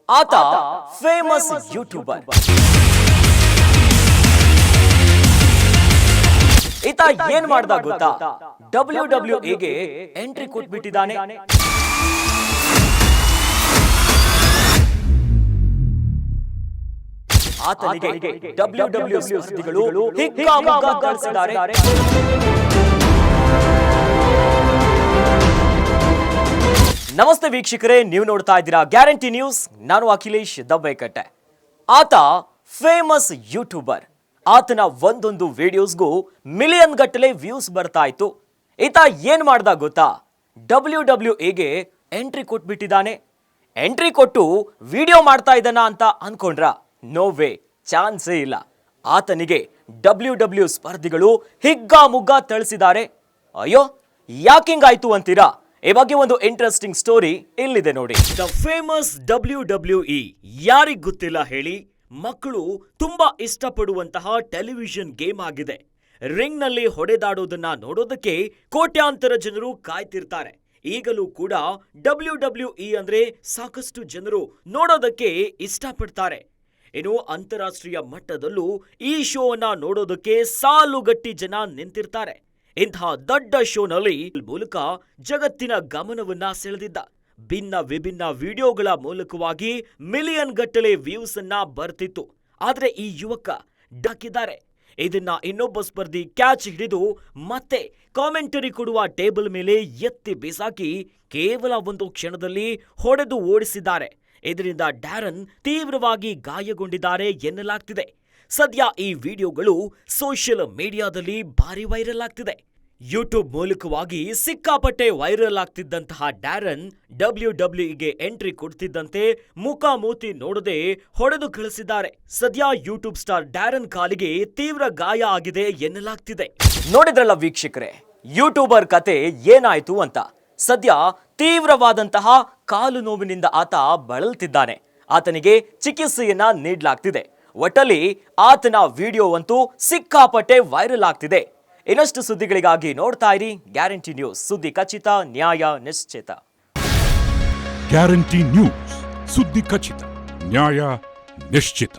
ಆತ famous YouTuber. ಈತ ಏನ್ ಮಾಡ್ದ ಗೊತ್ತಾ? WWE ಎಂಟ್ರಿ ಕೊಟ್ಬಿಟ್ಟಿದ್ದಾನೆ. ಆತನಿಗೆ WWE ಸ್ಪರ್ಧಿಗಳು ಹಿಗ್ಗಾಮುಗ್ಗಾ ಕಳಿಸಿದ್ದಾರೆ. ನಮಸ್ತೆ ವೀಕ್ಷಕರೇ, ನೀವು ನೋಡ್ತಾ ಇದ್ದೀರಾ ಗ್ಯಾರಂಟಿ ನ್ಯೂಸ್. ನಾನು ಅಖಿಲೇಶ್ ದಬ್ಬೆಕಟ್ಟೆ. ಆತ ಫೇಮಸ್ ಯೂಟ್ಯೂಬರ್. ಆತನ ಒಂದೊಂದು ವಿಡಿಯೋಸ್ಗೂ ಮಿಲಿಯನ್ ಗಟ್ಟಲೆ ವ್ಯೂಸ್ ಬರ್ತಾ ಇತ್ತು. ಈತ ಏನ್ ಮಾಡ್ದ ಗೊತ್ತಾ? WWE ಎಂಟ್ರಿ ಕೊಟ್ಬಿಟ್ಟಿದ್ದಾನೆ. ಎಂಟ್ರಿ ಕೊಟ್ಟು ವಿಡಿಯೋ ಮಾಡ್ತಾ ಇದ್ದಾನ ಅಂತ ಅನ್ಕೊಂಡ್ರ? ನೋ ವೇ, ಚಾನ್ಸೇ ಇಲ್ಲ. ಆತನಿಗೆ WWE ಸ್ಪರ್ಧಿಗಳು ಹಿಗ್ಗಾಮುಗ್ಗಾ ಥಳಿಸಿದ್ದಾರೆ. ಅಯ್ಯೋ, ಯಾಕಿಂಗಾಯ್ತು ಅಂತೀರಾ? ಈ ಬಗ್ಗೆ ಒಂದು ಇಂಟ್ರೆಸ್ಟಿಂಗ್ ಸ್ಟೋರಿ ಇಲ್ಲಿದೆ ನೋಡಿ. ದ ಫೇಮಸ್ WWE ಯಾರಿಗ್ ಗೊತ್ತಿಲ್ಲ ಹೇಳಿ? ಮಕ್ಕಳು ತುಂಬಾ ಇಷ್ಟಪಡುವಂತಹ ಟೆಲಿವಿಷನ್ ಗೇಮ್ ಆಗಿದೆ. ರಿಂಗ್ ನಲ್ಲಿ ಹೊಡೆದಾಡೋದನ್ನ ನೋಡೋದಕ್ಕೆ ಕೋಟ್ಯಾಂತರ ಜನರು ಕಾಯ್ತಿರ್ತಾರೆ. ಈಗಲೂ ಕೂಡ WWE ಅಂದ್ರೆ ಸಾಕಷ್ಟು ಜನರು ನೋಡೋದಕ್ಕೆ ಇಷ್ಟಪಡ್ತಾರೆ. ಇನ್ನು ಅಂತಾರಾಷ್ಟ್ರೀಯ ಮಟ್ಟದಲ್ಲೂ ಈ ಶೋವನ್ನ ನೋಡೋದಕ್ಕೆ ಸಾಲುಗಟ್ಟಿ ಜನ ನಿಂತಿರ್ತಾರೆ. ಇಂತಹ ದೊಡ್ಡ ಶೋನಲ್ಲಿ ಮೂಲಕ ಜಗತ್ತಿನ ಗಮನವನ್ನ ಸೆಳೆದಿದ್ದ. ಭಿನ್ನ ವಿಭಿನ್ನ ವಿಡಿಯೋಗಳ ಮೂಲಕವಾಗಿ ಮಿಲಿಯನ್ ಗಟ್ಟಲೆ ವ್ಯೂಸ್ ಅನ್ನ ಬರ್ತಿತ್ತು. ಆದ್ರೆ ಈ ಯುವಕ ಡಾಕಿದ್ದಾರೆ. ಇದನ್ನ ಇನ್ನೊಬ್ಬ ಸ್ಪರ್ಧಿ ಕ್ಯಾಚ್ ಹಿಡಿದು ಮತ್ತೆ ಕಾಮೆಂಟರಿ ಕೊಡುವ ಟೇಬಲ್ ಮೇಲೆ ಎತ್ತಿ ಬಿಸಾಕಿ ಕೇವಲ ಒಂದು ಕ್ಷಣದಲ್ಲಿ ಹೊಡೆದು ಓಡಿಸಿದ್ದಾರೆ. ಇದರಿಂದ ಡ್ಯಾರನ್ ತೀವ್ರವಾಗಿ ಗಾಯಗೊಂಡಿದ್ದಾರೆ ಎನ್ನಲಾಗ್ತಿದೆ. ಸದ್ಯ ಈ ವಿಡಿಯೋಗಳು ಸೋಷಿಯಲ್ ಮೀಡಿಯಾದಲ್ಲಿ ಭಾರಿ ವೈರಲ್ ಆಗ್ತಿದೆ. ಯೂಟ್ಯೂಬ್ ಮೂಲಕವಾಗಿ ಸಿಕ್ಕಾಪಟ್ಟೆ ವೈರಲ್ ಆಗ್ತಿದ್ದಂತಹ ಡ್ಯಾರನ್ WWE ಎಂಟ್ರಿ ಕೊಡ್ತಿದ್ದಂತೆ ಮುಖ ಮೂತಿ ನೋಡದೆ ಹೊಡೆದು ಕಳಿಸಿದ್ದಾರೆ. ಸದ್ಯ ಯೂಟ್ಯೂಬ್ ಸ್ಟಾರ್ ಡ್ಯಾರನ್ ಕಾಲಿಗೆ ತೀವ್ರ ಗಾಯ ಆಗಿದೆ ಎನ್ನಲಾಗ್ತಿದೆ. ನೋಡಿದ್ರಲ್ಲ ವೀಕ್ಷಕರೇ, ಯೂಟ್ಯೂಬರ್ ಕತೆ ಏನಾಯ್ತು ಅಂತ. ಸದ್ಯ ತೀವ್ರವಾದಂತಹ ಕಾಲು ನೋವಿನಿಂದ ಆತ ಬಳಲ್ತಿದ್ದಾನೆ. ಆತನಿಗೆ ಚಿಕಿತ್ಸೆಯನ್ನ ನೀಡಲಾಗ್ತಿದೆ. ಒಟ್ಟಲ್ಲಿ ಆತನ ವಿಡಿಯೋ ಅಂತೂ ಸಿಕ್ಕಾಪಟ್ಟೆ ವೈರಲ್ ಆಗ್ತಿದೆ. ಇನ್ನಷ್ಟು ಸುದ್ದಿಗಳಿಗಾಗಿ ನೋಡ್ತಾ ಇರಿ ಗ್ಯಾರಂಟಿ ನ್ಯೂಸ್. ಸುದ್ದಿ ಖಚಿತ, ನ್ಯಾಯ ನಿಶ್ಚಿತ. ಗ್ಯಾರಂಟಿ ನ್ಯೂಸ್, ಸುದ್ದಿ ಖಚಿತ, ನ್ಯಾಯ ನಿಶ್ಚಿತ.